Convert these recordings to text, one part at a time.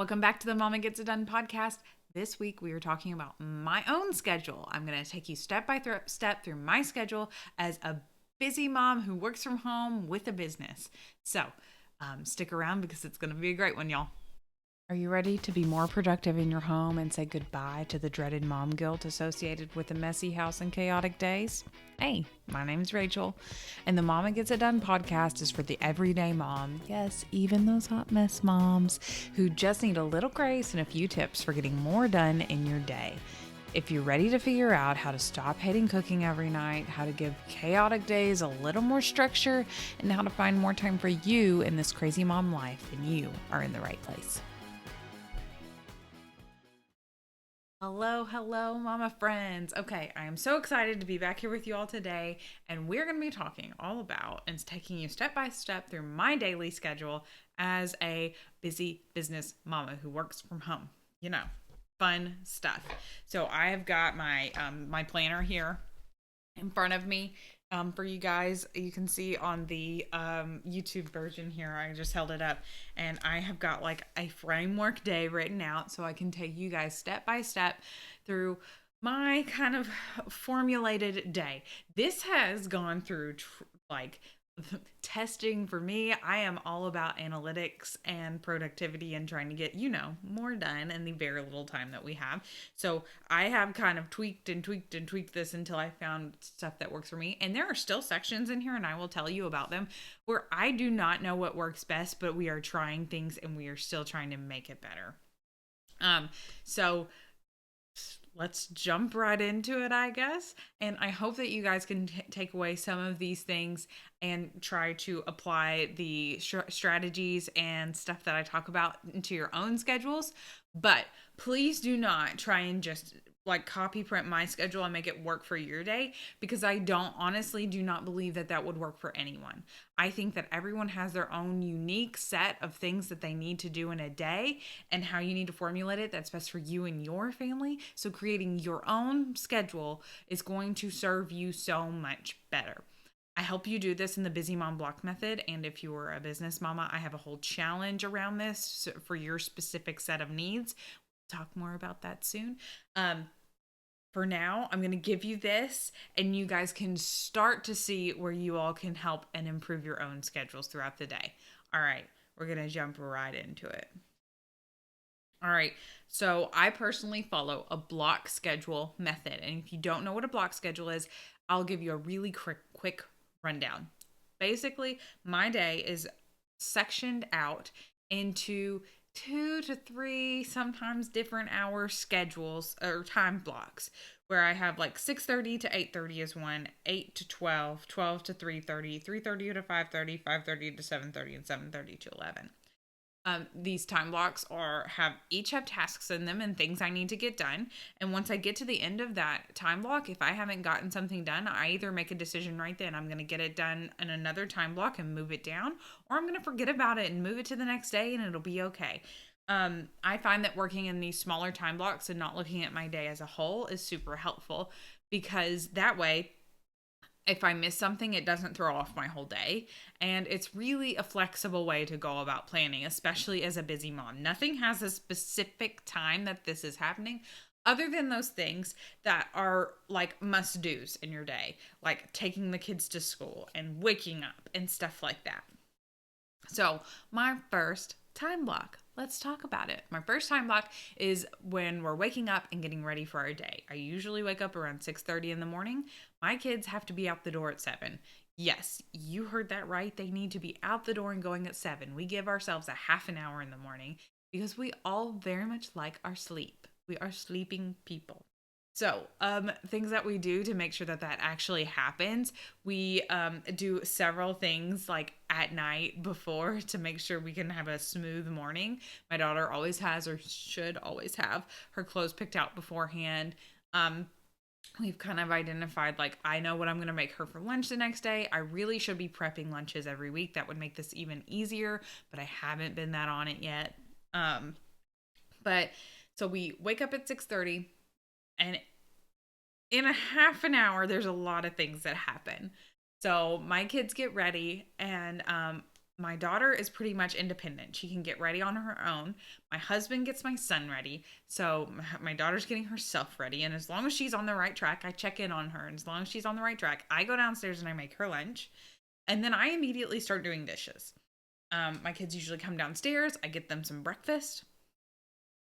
Welcome back to the Mama Gets It Done podcast. This week we are talking about my own schedule. I'm going to take you step by step through my schedule as a busy mom who works from home with a business. So stick around because it's going to be a great one, y'all. Are you ready to be more productive in your home and say goodbye to the dreaded mom guilt associated with a messy house and chaotic days? Hey, my name's Rachel, and the Mama Gets It Done podcast is for the everyday mom. Yes, even those hot mess moms who just need a little grace and a few tips for getting more done in your day. If you're ready to figure out how to stop hating cooking every night, how to give chaotic days a little more structure, and how to find more time for you in this crazy mom life, then you are in the right place. Hello, mama friends. Okay, I am so excited to be back here with you all today, and we're going to be talking all about and taking you step by step through my daily schedule as a busy business mama who works from home. You know, fun stuff. So I have got my planner here in front of me. For you guys, you can see on the YouTube version here, I just held it up and I have got like a framework day written out so I can take you guys step by step through my kind of formulated day. This has gone through like testing for me. I am all about analytics and productivity and trying to get, more done in the very little time that we have. So I have kind of tweaked this until I found stuff that works for me. And there are still sections in here, and I will tell you about them, where I do not know what works best, but we are trying things and we are still trying to make it better. So let's jump right into it, I guess. And I hope that you guys can take away some of these things and try to apply the strategies and stuff that I talk about into your own schedules. But please do not try and just like copy print my schedule and make it work for your day, because I honestly do not believe that that would work for anyone. I think that everyone has their own unique set of things that they need to do in a day and how you need to formulate it that's best for you and your family. So creating your own schedule is going to serve you so much better. I help you do this in the Busy Mom Block method. And if you are a business mama, I have a whole challenge around this for your specific set of needs. We'll talk more about that soon. For now, I'm going to give you this, and you guys can start to see where you all can help and improve your own schedules throughout the day. All right, we're going to jump right into it. All right, so I personally follow a block schedule method. And if you don't know what a block schedule is, I'll give you a really quick rundown. Basically, my day is sectioned out into 2 to 3 sometimes different hour schedules or time blocks, where I have like 6:30 to 8:30 is one, 8 to 12, 12 to 3:30, 3:30 to 5:30, 5:30 to 7:30, and 7:30 to 11. These time blocks each have tasks in them and things I need to get done. And once I get to the end of that time block, if I haven't gotten something done, I either make a decision right then, I'm going to get it done in another time block and move it down, or I'm going to forget about it and move it to the next day and it'll be okay. I find that working in these smaller time blocks and not looking at my day as a whole is super helpful, because that way, if I miss something, it doesn't throw off my whole day. And it's really a flexible way to go about planning, especially as a busy mom. Nothing has a specific time that this is happening, other than those things that are like must do's in your day, like taking the kids to school and waking up and stuff like that. So, my first time block. Let's talk about it. My first time block is when we're waking up and getting ready for our day. I usually wake up around 6:30 in the morning. My kids have to be out the door at 7. Yes, you heard that right. They need to be out the door and going at 7. We give ourselves a half an hour in the morning because we all very much like our sleep. We are sleeping people. So, things that we do to make sure that that actually happens, we do several things like at night before to make sure we can have a smooth morning. My daughter always has, or should always have, her clothes picked out beforehand. We've kind of identified, like, I know what I'm going to make her for lunch the next day. I really should be prepping lunches every week. That would make this even easier, but I haven't been that on it yet. But so we wake up at 6:30. And in a half an hour, there's a lot of things that happen. So my kids get ready, and my daughter is pretty much independent. She can get ready on her own. My husband gets my son ready. So my daughter's getting herself ready. And as long as she's on the right track, I check in on her. And as long as she's on the right track, I go downstairs and I make her lunch. And then I immediately start doing dishes. My kids usually come downstairs. I get them some breakfast.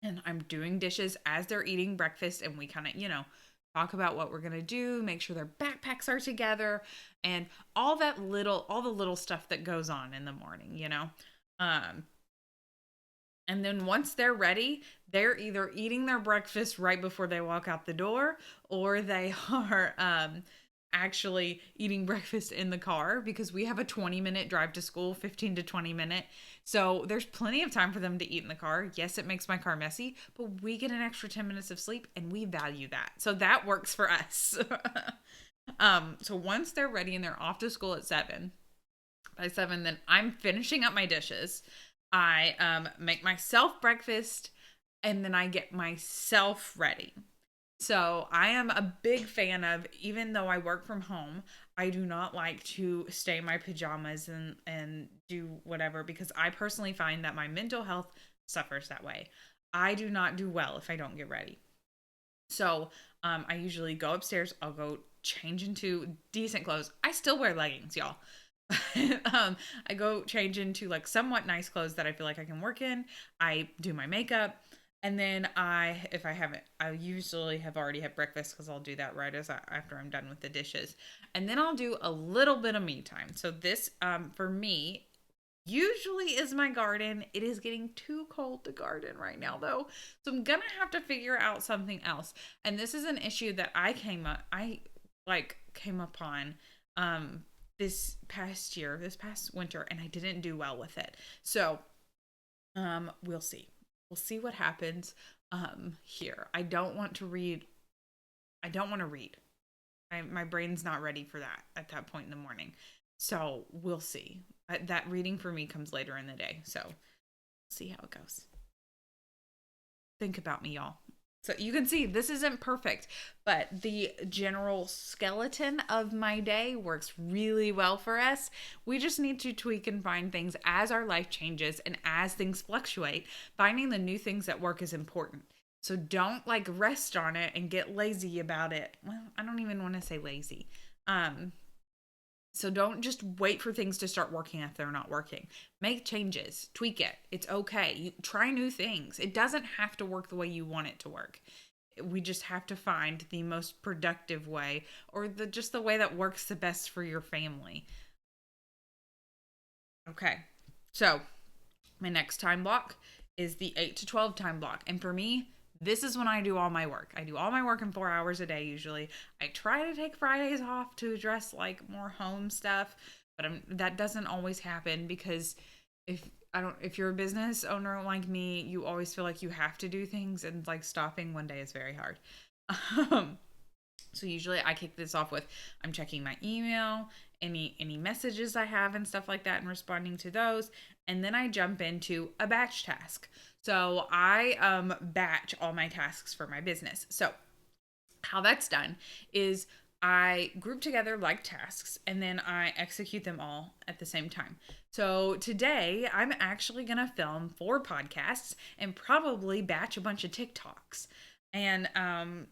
And I'm doing dishes as they're eating breakfast. And we kind of, talk about what we're going to do, make sure their backpacks are together, and all the little stuff that goes on in the morning. Um, and then once they're ready, they're either eating their breakfast right before they walk out the door, or they are actually eating breakfast in the car, because we have a 20-minute drive to school, 15 to 20-minute. So there's plenty of time for them to eat in the car. Yes, it makes my car messy, but we get an extra 10 minutes of sleep and we value that. So that works for us. So once they're ready and they're off to school at 7, by 7, then I'm finishing up my dishes. I make myself breakfast, and then I get myself ready. So I am a big fan of, even though I work from home, I do not like to stay in my pajamas and do whatever, because I personally find that my mental health suffers that way. I do not do well if I don't get ready. So I usually go upstairs. I'll go change into decent clothes. I still wear leggings, y'all. I go change into like somewhat nice clothes that I feel like I can work in. I do my makeup. And then if I haven't, I usually have already had breakfast, because I'll do that right after I'm done with the dishes. And then I'll do a little bit of me time. So this, for me, usually is my garden. It is getting too cold to garden right now, though. So I'm going to have to figure out something else. And this is an issue that I came upon, this past winter, and I didn't do well with it. So, we'll see. We'll see what happens here. I don't want to read. My brain's not ready for that at that point in the morning. So we'll see. That reading for me comes later in the day. So see how it goes. Think about me, y'all. So you can see this isn't perfect, but the general skeleton of my day works really well for us. We just need to tweak and find things as our life changes and as things fluctuate. Finding the new things that work is important. So don't rest on it and get lazy about it. Well, I don't even want to say lazy. So don't just wait for things to start working if they're not working. Make changes, tweak it. It's okay. Try new things. It doesn't have to work the way you want it to work. We just have to find the most productive way, or just the way that works the best for your family. Okay. So my next time block is the 8 to 12 time block. And for me, this is when I do all my work. I do all my work in 4 hours a day usually. I try to take Fridays off to address more home stuff, but that doesn't always happen, because if you're a business owner like me, you always feel like you have to do things, and stopping one day is very hard. So usually I kick this off with, I'm checking my email, any messages I have and stuff like that, and responding to those. And then I jump into a batch task. So I batch all my tasks for my business. So how that's done is I group together tasks, and then I execute them all at the same time. So today I'm actually going to film 4 podcasts and probably batch a bunch of TikToks. And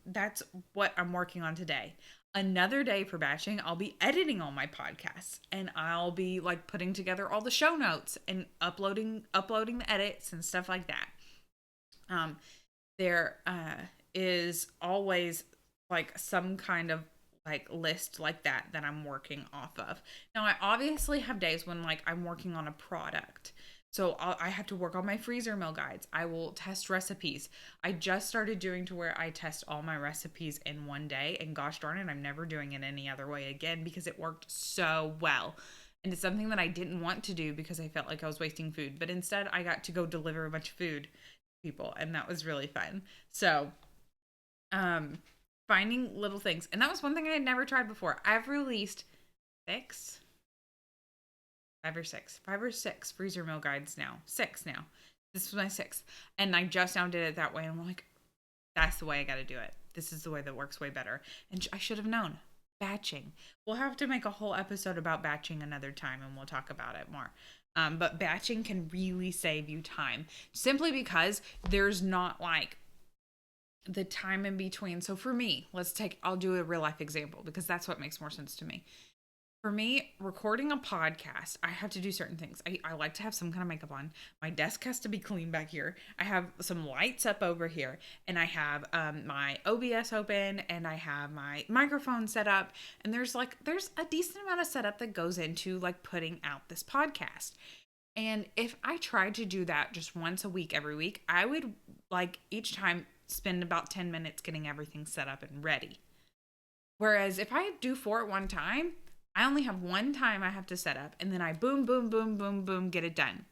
that's what I'm working on today. Another day for batching, I'll be editing all my podcasts, and I'll be putting together all the show notes and uploading the edits and stuff like that. There is always some kind of list that I'm working off of. Now I obviously have days when I'm working on a product. So I have to work on my freezer meal guides. I will test recipes. I just started doing to where I test all my recipes in one day. And gosh darn it, I'm never doing it any other way again, because it worked so well. And it's something that I didn't want to do because I felt like I was wasting food. But instead, I got to go deliver a bunch of food to people. And that was really fun. So finding little things. And that was one thing I had never tried before. I've released 5 or six freezer meal guides now. 6 now. This was my 6th. And I just now did it that way. And I'm like, that's the way I got to do it. This is the way that works way better. And I should have known. Batching. We'll have to make a whole episode about batching another time, and we'll talk about it more. But batching can really save you time simply because there's not like the time in between. So for me, I'll do a real life example because that's what makes more sense to me. For me, recording a podcast, I have to do certain things. I like to have some kind of makeup on. My desk has to be clean back here. I have some lights up over here, and I have my OBS open, and I have my microphone set up. And there's a decent amount of setup that goes into like putting out this podcast. And if I tried to do that just once a week, every week, I would like each time spend about 10 minutes getting everything set up and ready. Whereas if I do four at one time, I only have one time I have to set up, and then I boom, boom, boom, boom, boom, get it done.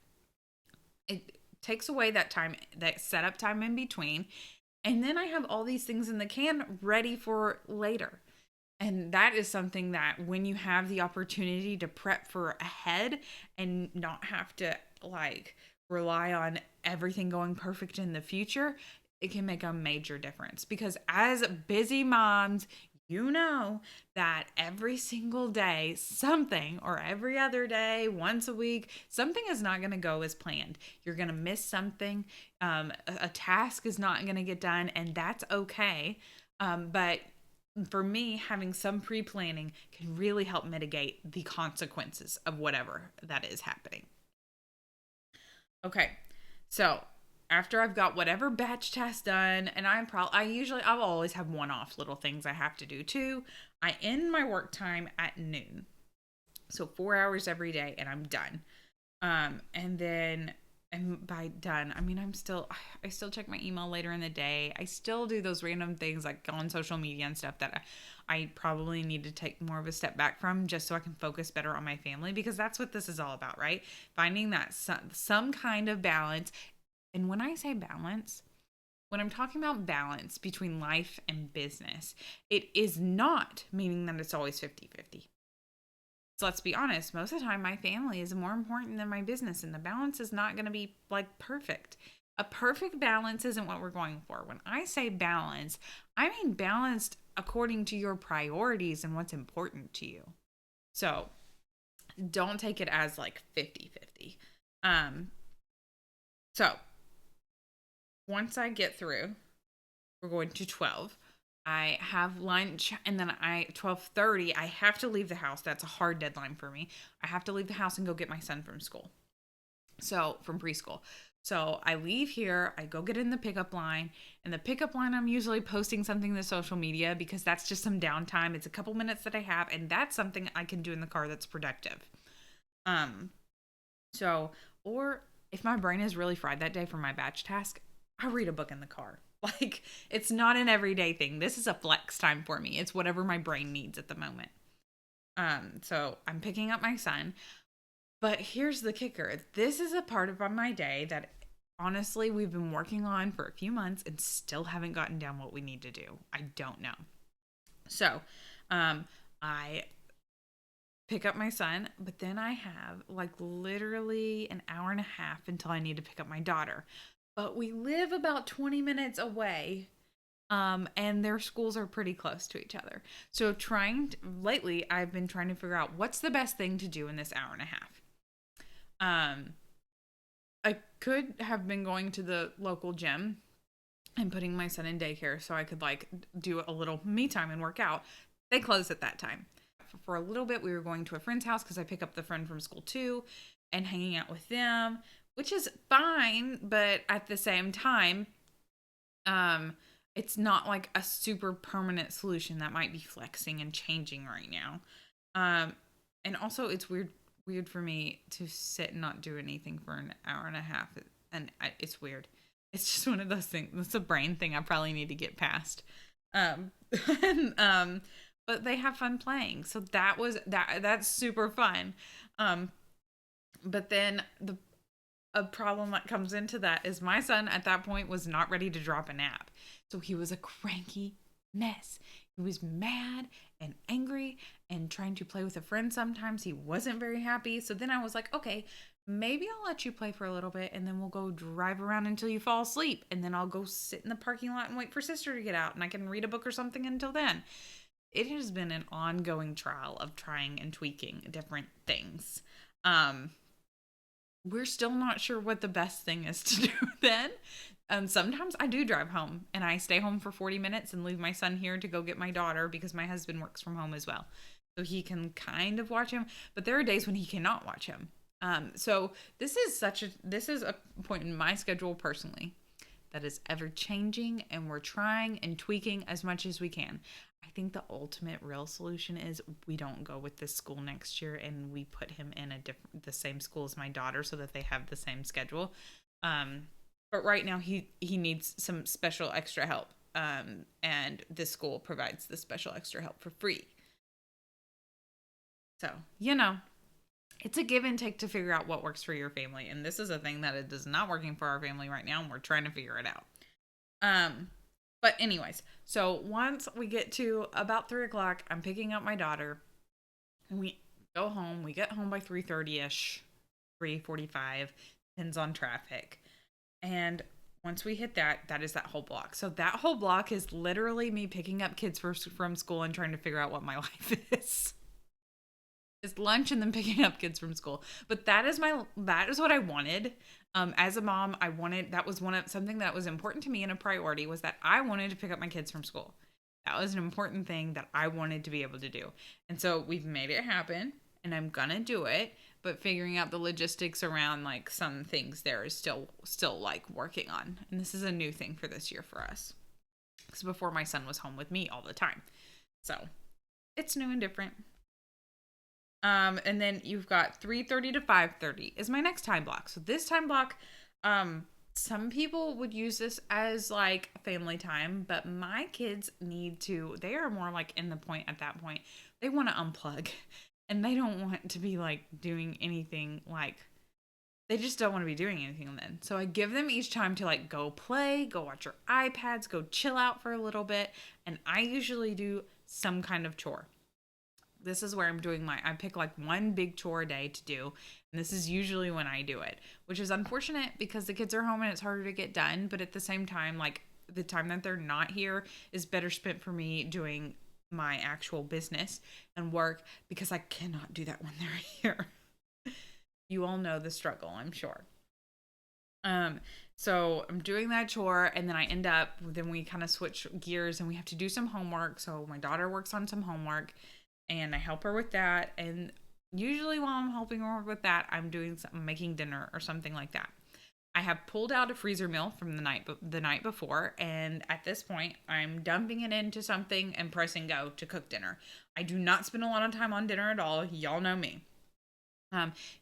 It takes away that time, that setup time in between. And then I have all these things in the can ready for later. And that is something that when you have the opportunity to prep for ahead and not have to like rely on everything going perfect in the future, it can make a major difference. Because as busy moms, you know that every single day, something, or every other day, once a week, something is not going to go as planned. You're going to miss something. A task is not going to get done, and that's okay. But for me, having some pre planning can really help mitigate the consequences of whatever that is happening. Okay, so after I've got whatever batch task done, and I'll always have one off little things I have to do too. I end my work time at noon, so 4 hours every day, and I'm done. And then and by done, I mean I still check my email later in the day. I still do those random things like go on social media and stuff that I probably need to take more of a step back from just so I can focus better on my family, because that's what this is all about, right? Finding that some kind of balance. And when I say balance, when I'm talking about balance between life and business, it is not meaning that it's always 50-50. So let's be honest, most of the time my family is more important than my business, and the balance is not going to be like perfect. A perfect balance isn't what we're going for. When I say balance, I mean balanced according to your priorities and what's important to you. So don't take it as like 50-50. Um, so once I get through, we're going to 12. I have lunch, and then 12:30 I have to leave the house. That's a hard deadline for me. I have to leave the house and go get my son from school. So, from preschool. So, I leave here, I go get in the pickup line, and the pickup line I'm usually posting something to social media because that's just some downtime. It's a couple minutes that I have, and that's something I can do in the car that's productive. Um so, or if my brain is really fried that day for my batch task, I read a book in the car. Like, it's not an everyday thing. This is a flex time for me. It's whatever my brain needs at the moment. So I'm picking up my son. But here's the kicker. This is a part of my day that honestly we've been working on for a few months and still haven't gotten down what we need to do. I don't know. So, I pick up my son, but then I have like literally an hour and a half until I need to pick up my daughter. But we live about 20 minutes away. And their schools are pretty close to each other. So lately I've been trying to figure out what's the best thing to do in this hour and a half. I could have been going to the local gym and putting my son in daycare so I could like do a little me time and work out. They closed at that time. For a little bit, we were going to a friend's house because I pick up the friend from school too and hanging out with them, which is fine. But at the same time, it's not like a super permanent solution that might be flexing and changing right now. And also it's weird for me to sit and not do anything for an hour and a half. And it's weird. It's just one of those things. It's a brain thing I probably need to get past. And, but they have fun playing. So that's super fun. But then a problem that comes into that is my son at that point was not ready to drop a nap. So he was a cranky mess. He was mad and angry and trying to play with a friend sometimes. He wasn't very happy. So then I was like, okay, maybe I'll let you play for a little bit and then we'll go drive around until you fall asleep. And then I'll go sit in the parking lot and wait for sister to get out and I can read a book or something until then. It has been an ongoing trial of trying and tweaking different things. we're still not sure what the best thing is to do then. Sometimes I do drive home and I stay home for 40 minutes and leave my son here to go get my daughter because my husband works from home as well. So he can kind of watch him, but there are days when he cannot watch him. So this is a point in my schedule personally that is ever changing, and we're trying and tweaking as much as we can. I think the ultimate real solution is we don't go with this school next year and we put him in the same school as my daughter so that they have the same schedule. But right now he needs some special extra help. And this school provides the special extra help for free. So, it's a give and take to figure out what works for your family. And this is a thing that it is not working for our family right now, and we're trying to figure it out. But anyways, so once we get to about 3:00, I'm picking up my daughter. And we go home. We get home by 3:30ish, 3:45, depends on traffic. And once we hit that is that whole block. So that whole block is literally me picking up kids from school and trying to figure out what my life is. It's lunch and then picking up kids from school. But that is what I wanted. As a mom, that was something that was important to me, and a priority was that I wanted to pick up my kids from school. That was an important thing that I wanted to be able to do. And so we've made it happen, and I'm gonna do it. But figuring out the logistics around like some things there is still like working on. And this is a new thing for this year for us. Because before, my son was home with me all the time. So it's new and different. And then you've got 3:30 to 5:30 is my next time block. So this time block, some people would use this as like family time, but my kids they are more like in the point at that point. They want to unplug, and they don't want to be like doing anything, like they just don't want to be doing anything then. So I give them each time to like go play, go watch your iPads, go chill out for a little bit. And I usually do some kind of chore. This is where I pick like one big chore a day to do. And this is usually when I do it, which is unfortunate because the kids are home and it's harder to get done. But at the same time, like the time that they're not here is better spent for me doing my actual business and work, because I cannot do that when they're here. You all know the struggle, I'm sure. So I'm doing that chore, and then we kind of switch gears and we have to do some homework. So my daughter works on some homework, and I help her with that. And usually while I'm helping her with that, I'm making dinner or something like that. I have pulled out a freezer meal from the night before, and at this point, I'm dumping it into something and pressing go to cook dinner. I do not spend a lot of time on dinner at all. Y'all know me.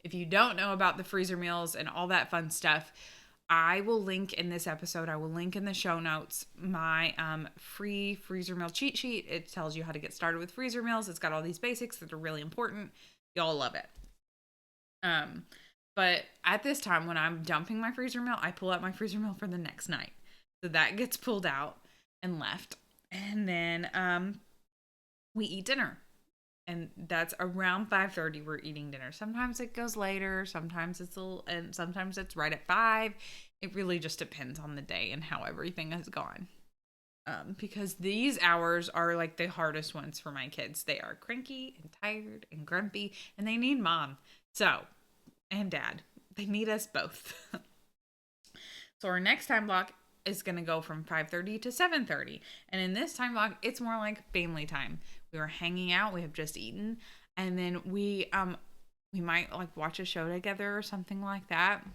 If you don't know about the freezer meals and all that fun stuff, I will link in this episode. I will link in the show notes my free freezer meal cheat sheet. It tells you how to get started with freezer meals. It's got all these basics that are really important. Y'all love it. But at this time, when I'm dumping my freezer meal, I pull out my freezer meal for the next night. So that gets pulled out and left. And then we eat dinner. And that's around 5:30 we're eating dinner. Sometimes it goes later, sometimes it's right at 5. It really just depends on the day and how everything has gone. Because these hours are like the hardest ones for my kids. They are cranky and tired and grumpy, and they need mom. And dad. They need us both. So our next time block is going to go from 5:30 to 7:30. And in this time block, it's more like family time. We were hanging out, we have just eaten, and then we might like watch a show together or something like that.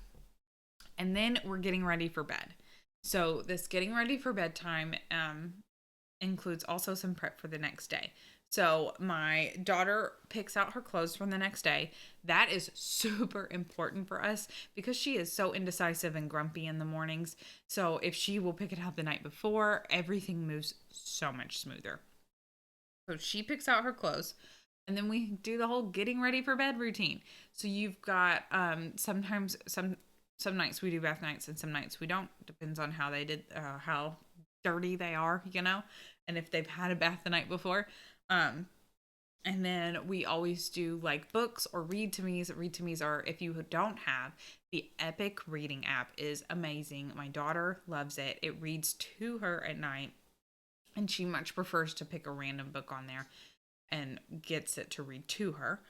And then we're getting ready for bed. So this getting ready for bedtime includes also some prep for the next day. So my daughter picks out her clothes from the next day. That is super important for us because she is so indecisive and grumpy in the mornings. So if she will pick it out the night before, everything moves so much smoother. So she picks out her clothes, and then we do the whole getting ready for bed routine. So you've got sometimes some nights we do bath nights and some nights we don't. Depends on how how dirty they are, and if they've had a bath the night before. And then we always do like books or read to me's. Read to me's are, if you don't have, the Epic reading app is amazing. My daughter loves it. It reads to her at night, and she much prefers to pick a random book on there and gets it to read to her.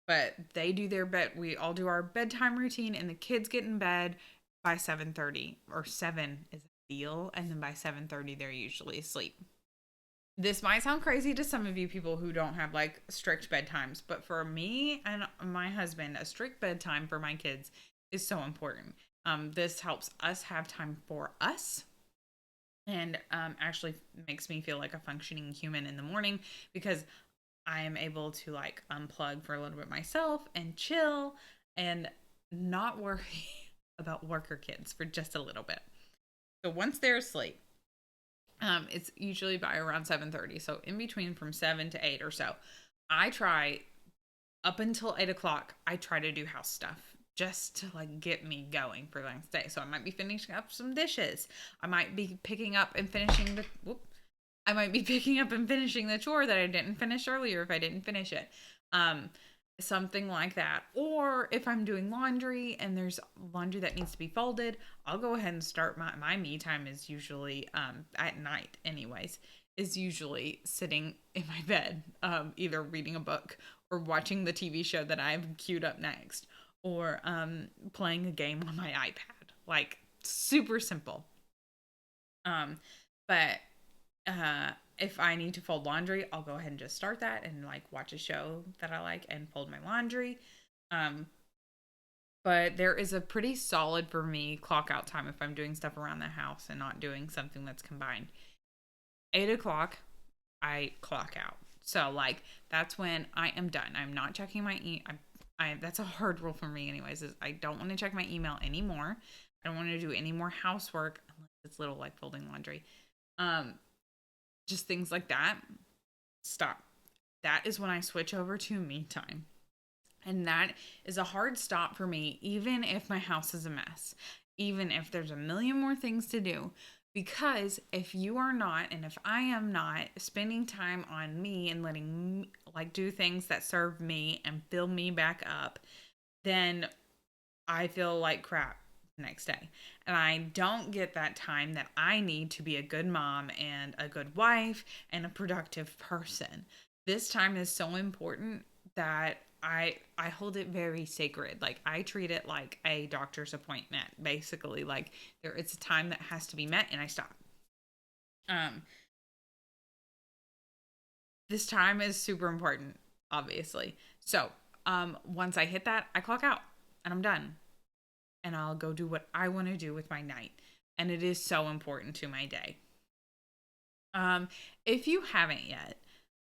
but they do their bed. We all do our bedtime routine, and the kids get in bed by 7:30, or 7 is a deal, and then by 7:30 they're usually asleep. This might sound crazy to some of you people who don't have like strict bedtimes, but for me and my husband, a strict bedtime for my kids is so important. This helps us have time for us, and actually makes me feel like a functioning human in the morning, because I am able to like unplug for a little bit myself and chill and not worry about work or kids for just a little bit. So once they're asleep, it's usually by around 7:30. So in between from 7 to 8 or so, I try up until 8 o'clock. I try to do house stuff just to like get me going for the next day. So I might be finishing up some dishes. I might be picking up and finishing I might be picking up and finishing the chore that I didn't finish earlier if I didn't finish it. Something like that. Or if I'm doing laundry and there's laundry that needs to be folded, I'll go ahead and start my me time is usually at night anyways, is usually sitting in my bed, either reading a book or watching the TV show that I've queued up next, or playing a game on my iPad. Like super simple. But if I need to fold laundry, I'll go ahead and just start that and like watch a show that I like and fold my laundry. But there is a pretty solid for me clock out time if I'm doing stuff around the house and not doing something that's combined. 8 o'clock, I clock out. So like that's when I am done. I'm not checking my that's a hard rule for me anyways, is I don't want to check my email anymore. I don't want to do any more housework unless it's little like folding laundry. Just things like that. Stop. That is when I switch over to me time. And that is a hard stop for me, even if my house is a mess, even if there's a million more things to do. Because if you are not, and if I am not spending time on me and letting me like do things that serve me and fill me back up, then I feel like crap the next day. And I don't get that time that I need to be a good mom and a good wife and a productive person. This time is so important that I hold it very sacred. Like I treat it like a doctor's appointment, basically. Like it's a time that has to be met, and I stop. This time is super important, obviously. So once I hit that, I clock out and I'm done. And I'll go do what I want to do with my night. And it is so important to my day. If you haven't yet,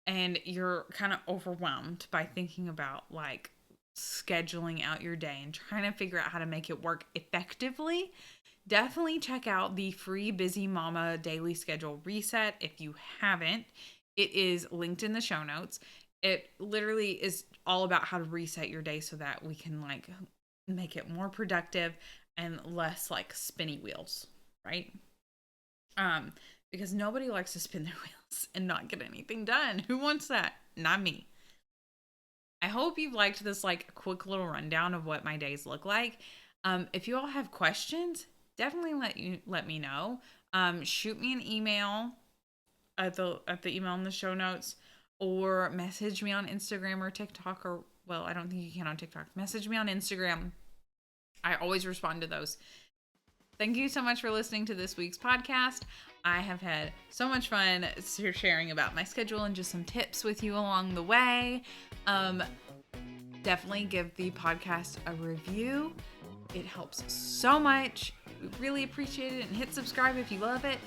and you're kind of overwhelmed by thinking about like scheduling out your day and trying to figure out how to make it work effectively, definitely check out the free Busy Mama daily schedule reset. If you haven't, it is linked in the show notes. It literally is all about how to reset your day so that we can like make it more productive and less like spinny wheels, right? Because nobody likes to spin their wheels and not get anything done. Who wants that? Not me. I hope you've liked this like quick little rundown of what my days look like. If you all have questions, definitely let me know. Shoot me an email at the email in the show notes, or message me on Instagram or TikTok, or well, I don't think you can on TikTok. Message me on Instagram. I always respond to those. Thank you so much for listening to this week's podcast. I have had so much fun sharing about my schedule and just some tips with you along the way. Definitely give the podcast a review. It helps so much. We really appreciate it. And hit subscribe if you love it.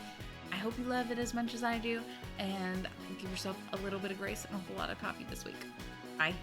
I hope you love it as much as I do. And give yourself a little bit of grace and a whole lot of coffee this week. Bye.